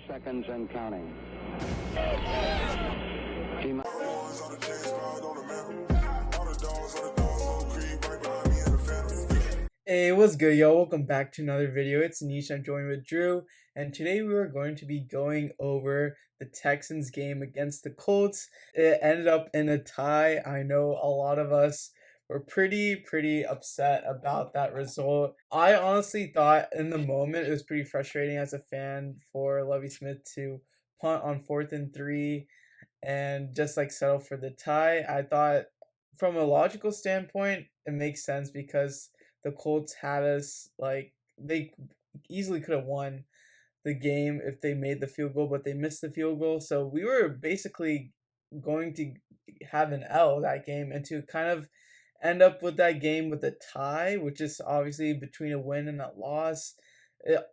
seconds and counting. Team. Hey, what's good, y'all? Welcome back to another video. It's Anish. I'm joined with Drew, and today we are going to be going over the Texans game against the Colts. It ended up in a tie. I know a lot of us were pretty upset about that result. I honestly thought in the moment it was pretty frustrating as a fan for Lovie Smith to punt on 4th and 3 and just like settle for the tie. I thought from a logical standpoint, it makes sense because the Colts had us like they easily could have won the game if they made the field goal, but they missed the field goal. So we were basically going to have an L that game and to kind of end up with that game with a tie, which is obviously between a win and a loss.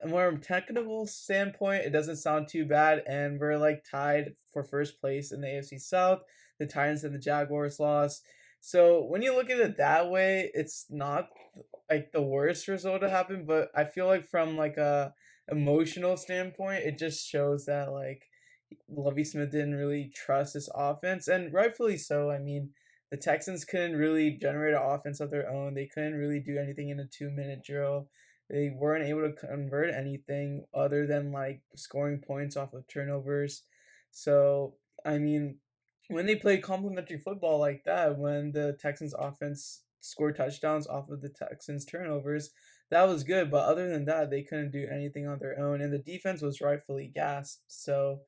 From a technical standpoint, it doesn't sound too bad, and we're like tied for first place in the AFC South. The Titans and the Jaguars lost. So when you look at it that way, it's not like the worst result to happen, but I feel like from like a emotional standpoint, it just shows that like Lovie Smith didn't really trust his offense, and rightfully so. I mean, the Texans couldn't really generate an offense of their own. They couldn't really do anything in a 2-minute drill. They weren't able to convert anything other than like scoring points off of turnovers. So, I mean, when they play complementary football like that, when the Texans offense scored touchdowns off of the Texans turnovers, that was good. But other than that, they couldn't do anything on their own, and the defense was rightfully gassed. So,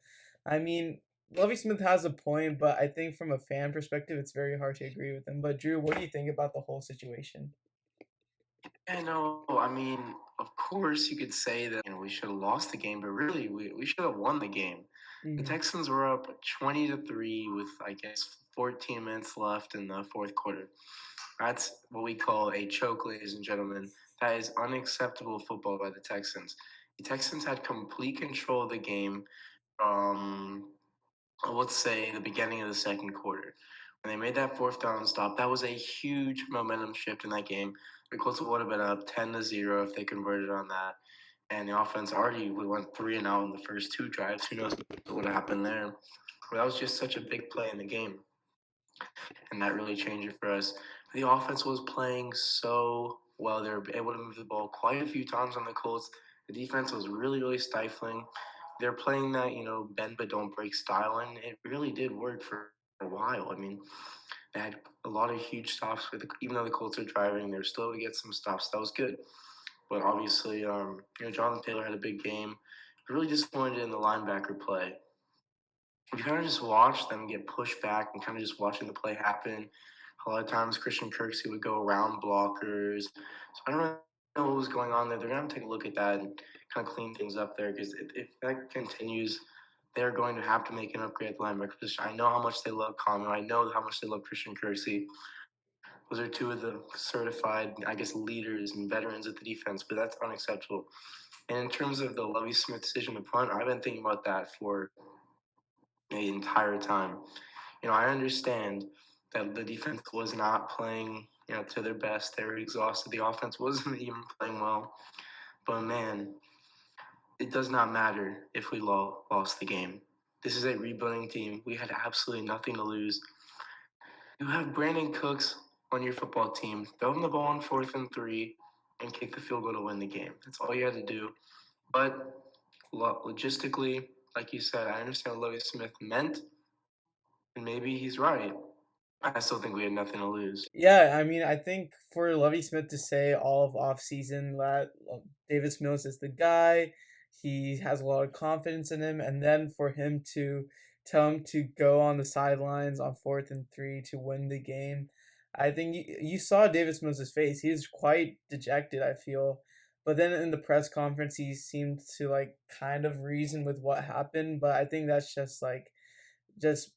I mean, Lovie Smith has a point, but I think from a fan perspective, it's very hard to agree with him. But Drew, what do you think about the whole situation? Yeah, no, I mean, of course you could say that we should have lost the game, but really we should have won the game. The Texans were up 20-3 with I guess 14 minutes left in the fourth quarter. That's what we call a choke, ladies and gentlemen. That is unacceptable football by the Texans. The Texans had complete control of the game from, let's say, the beginning of the second quarter. When they made that fourth down stop, that was a huge momentum shift in that game. The Colts would have been up 10-0 if they converted on that. And the offense already we went 3 and out in the first two drives. Who knows what would have happened there? But that was just such a big play in the game. And that really changed it for us. The offense was playing so well. They were able to move the ball quite a few times on the Colts. The defense was really stifling. They're playing that, bend but don't break style, and it really did work for a while. I mean, they had a lot of huge stops. Even though the Colts are driving, they were still able to get some stops. That was good. But obviously, Jonathan Taylor had a big game. Really disappointed in the linebacker play. You kind of just watch them get pushed back and kind of just watching the play happen. A lot of times, Christian Kirksey would go around blockers. So I don't really know what was going on there. They're going to have to take a look at that and kind of clean things up there because if that continues, they're going to have to make an upgrade at the linebacker position. I know how much they love Conway. I know how much they love Christian Kirksey. Those are two of the certified, I guess, leaders and veterans at the defense, but that's unacceptable. And in terms of the Lovie Smith decision to punt, I've been thinking about that for the entire time. I understand that the defense was not playing, to their best. They were exhausted. The offense wasn't even playing well. But man, it does not matter if we lost the game. This is a rebuilding team. We had absolutely nothing to lose. You have Brandon Cooks on your football team. Throw him the ball on 4th and 3 and kick the field goal to win the game. That's all you had to do. But logistically, like you said, I understand what Lovie Smith meant, and maybe he's right. I still think we had nothing to lose. Yeah, I mean, I think for Lovie Smith to say all of off season that Davis Mills is the guy, he has a lot of confidence in him, and then for him to tell him to go on the sidelines on 4th and 3 to win the game, I think you saw Davis Mills' face. He was quite dejected, I feel. But then in the press conference, he seemed to like kind of reason with what happened, but I think that's just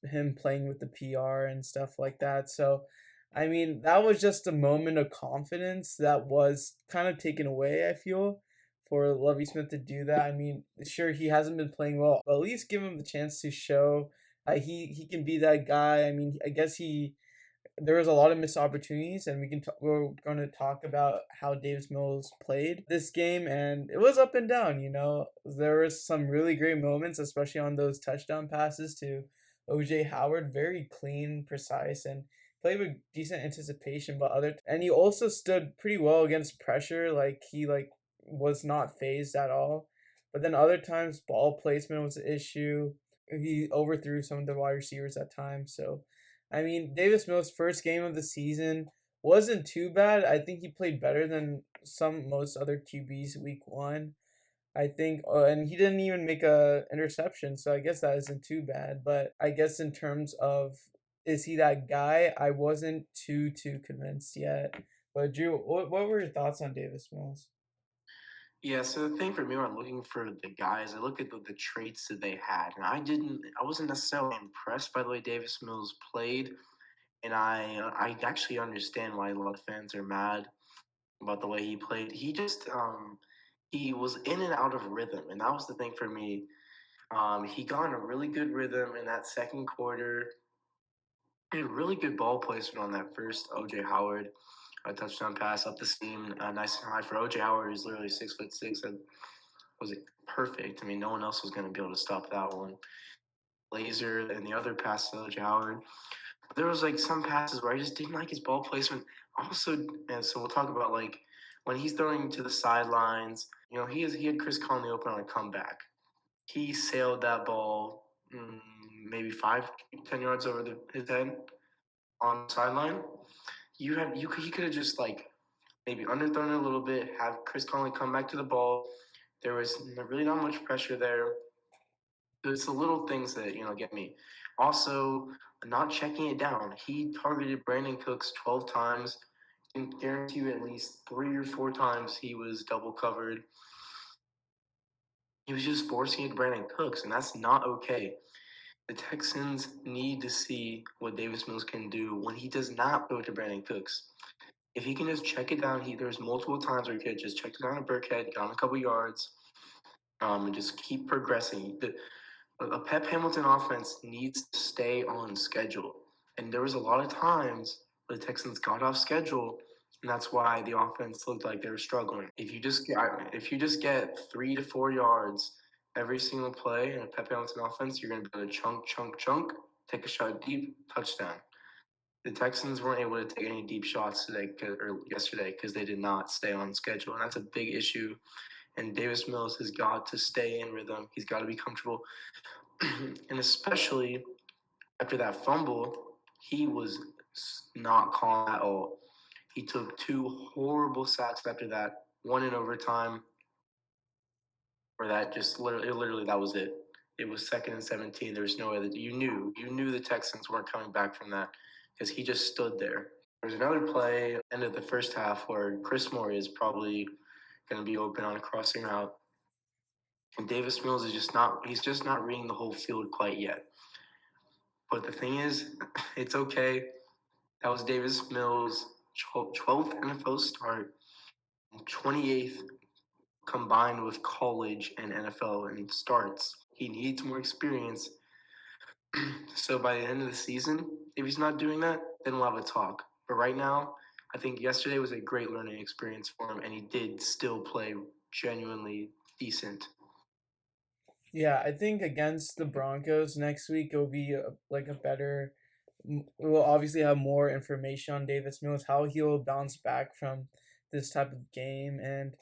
him playing with the PR and stuff like that. So, I mean, that was just a moment of confidence that was kind of taken away, I feel, for Lovie Smith to do that. I mean, sure, he hasn't been playing well, but at least give him the chance to show he can be that guy. I mean, I guess he there was a lot of missed opportunities, and we're going to talk about how Davis Mills played this game, and it was up and down. There was some really great moments, especially on those touchdown passes to OJ Howard, very clean, precise, and played with decent anticipation. And he also stood pretty well against pressure, like he was not phased at all. But then other times, ball placement was an issue. He overthrew some of the wide receivers at times, so. I mean, Davis Mills' first game of the season wasn't too bad. I think he played better than most other QBs week 1. I think, and he didn't even make a interception, so I guess that isn't too bad. But I guess in terms of is he that guy, I wasn't too convinced yet. But Drew, what were your thoughts on Davis Mills? Yeah, so the thing for me when I'm looking for the guys, I look at the traits that they had, and I wasn't necessarily impressed by the way Davis Mills played, and I actually understand why a lot of fans are mad about the way he played. He was in and out of rhythm, and that was the thing for me. He got in a really good rhythm in that second quarter. He had really good ball placement on that first OJ Howard a touchdown pass up the seam, nice and high for OJ Howard, who's literally 6'6", and was perfect. I mean, no one else was going to be able to stop that one. Laser and the other pass to OJ Howard. There was like some passes where I just didn't like his ball placement. Also, and so we'll talk about like when he's throwing to the sidelines. He had Chris Conley open on a comeback. He sailed that ball maybe 5-10 yards over his head on the sideline. He could have just like maybe underthrown it a little bit, have Chris Conley come back to the ball. There was really not much pressure there. It's the little things that get me. Also, not checking it down. He targeted Brandon Cooks 12 times. Can guarantee you at least 3 or 4 times he was double covered. He was just forcing it to Brandon Cooks, and that's not okay. The Texans need to see what Davis Mills can do when he does not go to Brandon Cooks. If he can just check it down, there's multiple times where he could just check it down to Burkhead, got him a couple yards, and just keep progressing. A Pep Hamilton offense needs to stay on schedule. And there was a lot of times where the Texans got off schedule, and that's why the offense looked like they were struggling. If you just get 3 to 4 yards every single play in a Pep Hamilton offense, you're going to be able to chunk, take a shot deep, touchdown. The Texans weren't able to take any deep shots yesterday because they did not stay on schedule, and that's a big issue. And Davis Mills has got to stay in rhythm. He's got to be comfortable. And especially after that fumble, he was not calm at all. He took 2 horrible sacks after that, one in overtime, where that just literally that was it. It was 2nd and 17. There was no way that you knew the Texans weren't coming back from that because he just stood there. There's another play end of the first half where Chris Moore is probably going to be open on a crossing route. And Davis Mills is just not reading the whole field quite yet. But the thing is, it's okay. That was Davis Mills' 12th NFL start, 28th combined with college and NFL and starts. He needs more experience. So by the end of the season, if he's not doing that, then we'll have a talk. But right now, I think yesterday was a great learning experience for him, and he did still play genuinely decent. Yeah, I think against the Broncos next week it'll be a better. We'll obviously have more information on Davis Mills, how he'll bounce back from this type of game, and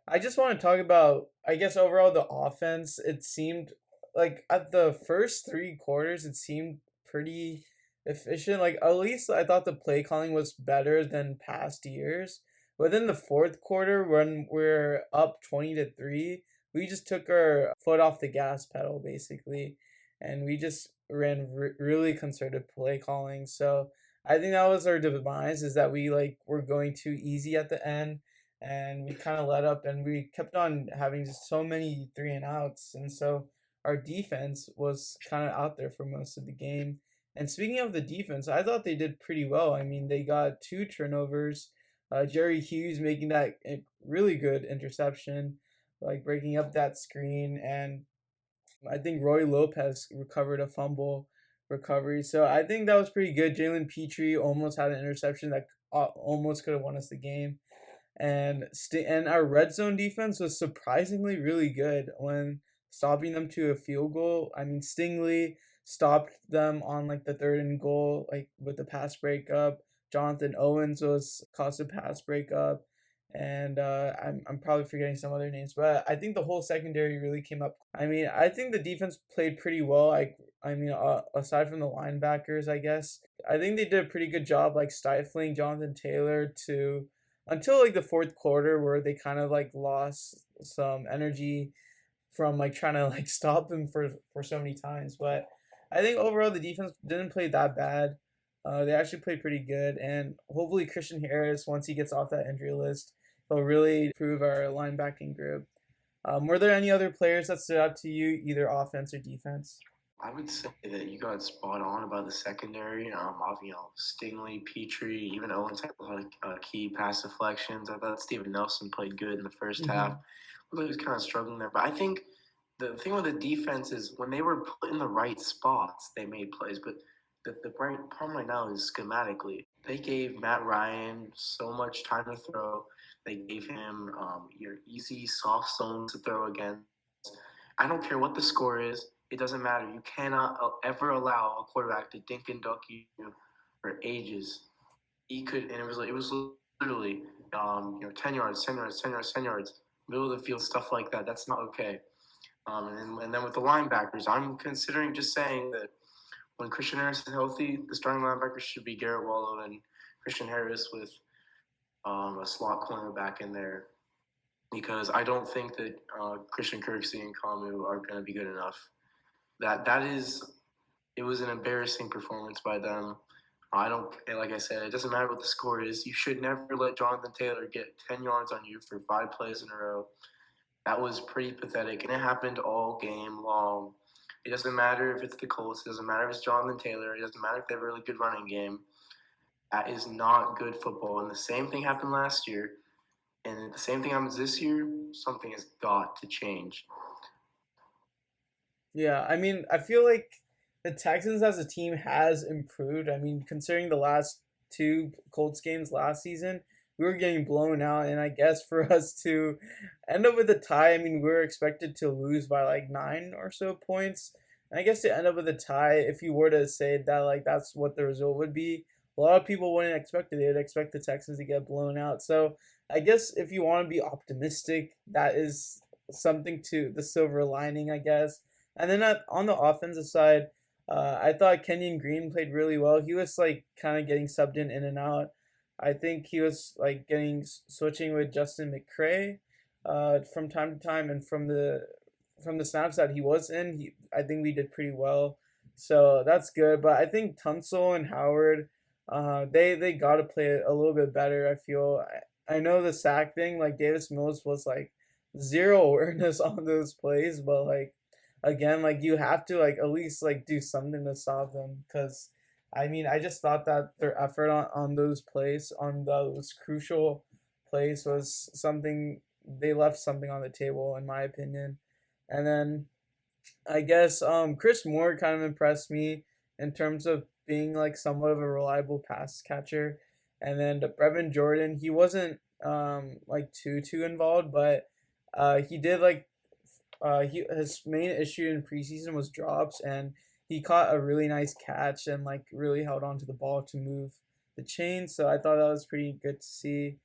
I just want to talk about. I guess overall the offense. It seemed like at the first 3 quarters, it seemed pretty efficient. Like at least I thought the play calling was better than past years. But then the fourth quarter, when we're up 20-3, we just took our foot off the gas pedal basically, and we just ran really conservative play calling. So I think that was our demise, is that we were going too easy at the end, and we kind of let up, and we kept on having just so many 3-and-outs, and so our defense was kind of out there for most of the game. And speaking of the defense, I thought they did pretty well. I mean, they got 2 turnovers. Jerry Hughes making that really good interception, breaking up that screen, and I think Roy Lopez recovered a fumble recovery. So I think that was pretty good. Jalen Petrie almost had an interception that almost could have won us the game. And our red zone defense was surprisingly really good when stopping them to a field goal. I mean, Stingley stopped them on like the third and goal, like with the pass breakup. Jonathan Owens was caused a pass breakup, and I'm probably forgetting some other names, but I think the whole secondary really came up. I mean, I think the defense played pretty well. Aside from the linebackers, I guess I think they did a pretty good job, like stifling Jonathan Taylor to until like the fourth quarter where they kind of like lost some energy from like trying to like stop him for so many times. But I think overall the defense didn't play that bad. They actually played pretty good, and hopefully Christian Harris, once he gets off that injury list, he'll really improve our linebacking group. Were there any other players that stood out to you, either offense or defense? I would say that you got spot on about the secondary. Stingley, Petrie, even Owens had a lot of key pass deflections. I thought Steven Nelson played good in the first half. Although he was kind of struggling there. But I think the thing with the defense is when they were put in the right spots, they made plays. But the problem right now is schematically. They gave Matt Ryan so much time to throw. They gave him your easy, soft zones to throw against. I don't care what the score is. It doesn't matter. You cannot ever allow a quarterback to dink and dunk you for ages. He could, and it was literally 10 yards, 10 yards, 10 yards, 10 yards, middle of the field stuff like that. That's not okay. And then with the linebackers, I'm considering just saying that when Christian Harris is healthy, the starting linebackers should be Garrett Wallow and Christian Harris with a slot cornerback in there, because I don't think that Christian Kirksey and Kamu are going to be good enough. It was an embarrassing performance by them. I don't, like I said, it doesn't matter what the score is. You should never let Jonathan Taylor get 10 yards on you for 5 plays in a row. That was pretty pathetic, and it happened all game long. It doesn't matter if it's the Colts. It doesn't matter if it's Jonathan Taylor. It doesn't matter if they have a really good running game. That is not good football. And the same thing happened last year, and the same thing happens this year. Something has got to change. Yeah, I mean, I feel like the Texans as a team has improved. I mean, considering the last two Colts games last season, we were getting blown out, and I guess for us to end up with a tie, I mean, we were expected to lose by like 9 or so points. And I guess to end up with a tie, if you were to say that like that's what the result would be, a lot of people wouldn't expect it. They would expect the Texans to get blown out. So I guess if you want to be optimistic, that is something to the silver lining, I guess. And then on the offensive side, I thought Kenyon Green played really well. He was like kind of getting subbed in and out. I think he was like getting switching with Justin McCray from time to time, and from the snaps that he was in, I think we did pretty well. So that's good. But I think Tunsil and Howard, they got to play a little bit better. I feel. I know the sack thing, like Davis Mills was like zero awareness on those plays, but like again, like you have to like at least like do something to stop them, because I mean I just thought that their effort on those plays, on those crucial plays, was something they left something on the table in my opinion. And then I guess Chris Moore kind of impressed me in terms of being like somewhat of a reliable pass catcher. And then Brevin Jordan, he wasn't like too involved, but he did like his main issue in preseason was drops, and he caught a really nice catch and like really held on to the ball to move the chain. So I thought that was pretty good to see.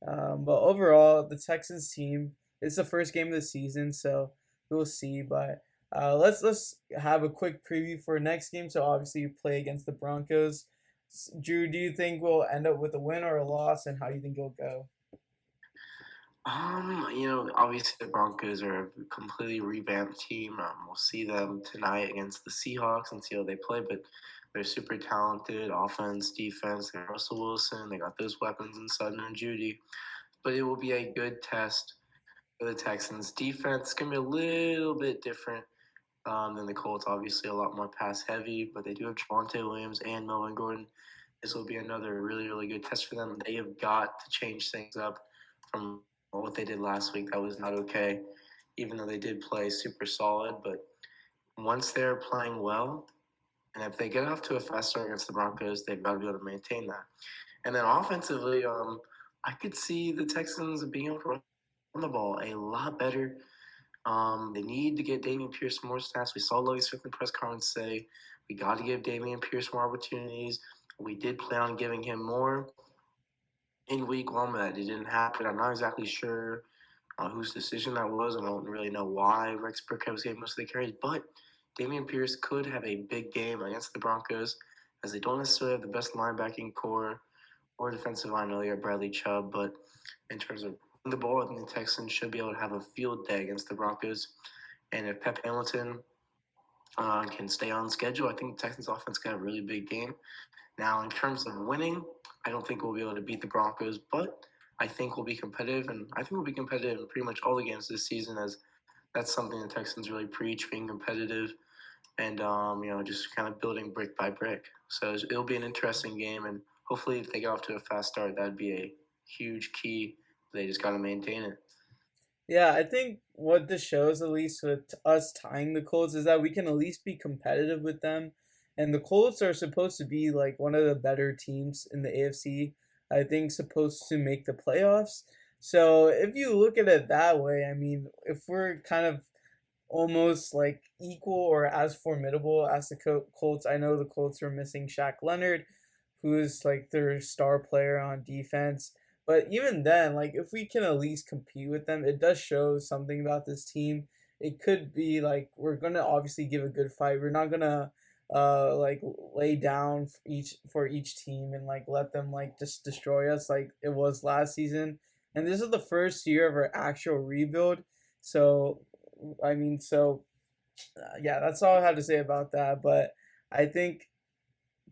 But overall, the Texans team, it's the first game of the season, so we'll see. But let's have a quick preview for next game. So obviously you play against the Broncos. Drew, do you think we'll end up with a win or a loss, and how do you think it'll go? Obviously the Broncos are a completely revamped team. We'll see them tonight against the Seahawks and see how they play. But they're super talented, offense, defense. They got Russell Wilson. They got those weapons in Sutton and Judy. But it will be a good test for the Texans. Defense is going to be a little bit different than the Colts. Obviously, a lot more pass heavy, but they do have Javonte Williams and Melvin Gordon. This will be another really, really good test for them. They have got to change things up from what they did last week. That was not okay, even though they did play super solid. But once they're playing well And if they get off to a fast start against the Broncos, they've got to be able to maintain that. And then offensively, I could see the Texans being able to run the ball a lot better. They need to get Dameon Pierce more snaps. We saw Logan Smith in press conference say we got to give Dameon Pierce more opportunities. We did plan on giving him more in week one, but it didn't happen. I'm not exactly sure whose decision that was. I don't really know why Rex Burkhead was getting most of the carries, but Dameon Pierce could have a big game against the Broncos, as they don't necessarily have the best linebacking core or defensive line. Earlier, Bradley Chubb, but in terms of the ball, I think the Texans should be able to have a field day against the Broncos. And if Pep Hamilton can stay on schedule, I think the Texans offense got a really big game. Now, in terms of winning, I don't think we'll be able to beat the Broncos, but I think we'll be competitive, and I think we'll be competitive in pretty much all the games this season, as that's something the Texans really preach, being competitive and just kind of building brick by brick. So it'll be an interesting game, and hopefully, if they get off to a fast start, that'd be a huge key. They just got to maintain it. Yeah, I think what this shows, at least with us tying the Colts, is that we can at least be competitive with them. And the Colts are supposed to be like one of the better teams in the AFC. I think supposed to make the playoffs. So if you look at it that way, I mean, if we're kind of almost like equal or as formidable as the Colts, I know the Colts are missing Shaq Leonard, who is like their star player on defense. But even then, like if we can at least compete with them, it does show something about this team. It could be like we're gonna obviously give a good fight. We're not gonna like lay down for each team and like let them like just destroy us like it was last season. And this is the first year of our actual rebuild. So I mean, yeah, that's all I have to say about that. But I think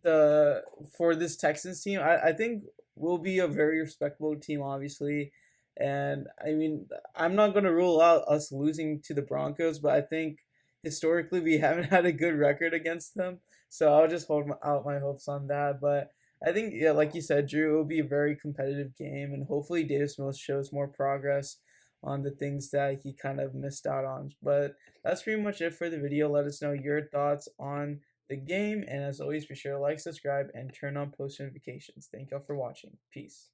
the for this Texans team, I think will be a very respectable team, obviously. And I mean, I'm not going to rule out us losing to the Broncos, but I think historically we haven't had a good record against them. So I'll just out my hopes on that. But I think, yeah, like you said, Drew, it will be a very competitive game, and hopefully Davis Mills shows more progress on the things that he kind of missed out on. But that's pretty much it for the video. Let us know your thoughts on the game. And as always, be sure to like, subscribe, and turn on post notifications. Thank y'all for watching. Peace.